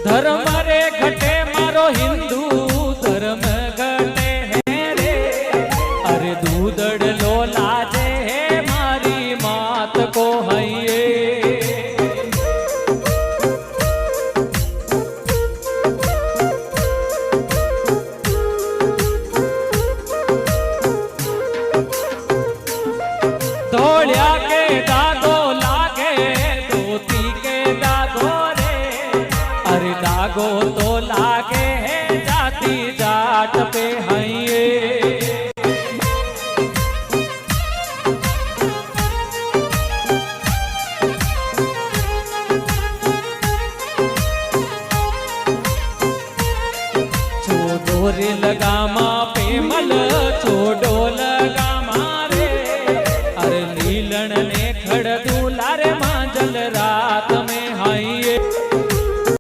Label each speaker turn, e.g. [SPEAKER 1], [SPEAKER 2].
[SPEAKER 1] धर्म रे घटे मारो हिंदू धर्म घटे है रे। अरे दूधड़ लो लाजे है मारी मात को हइये। धोलिया के दागो लागे धोती के दागो रे। अरे दागो तो लागे है जाति जाट पे हइये। छोड़ो रे लगामा पे मल छोड़ो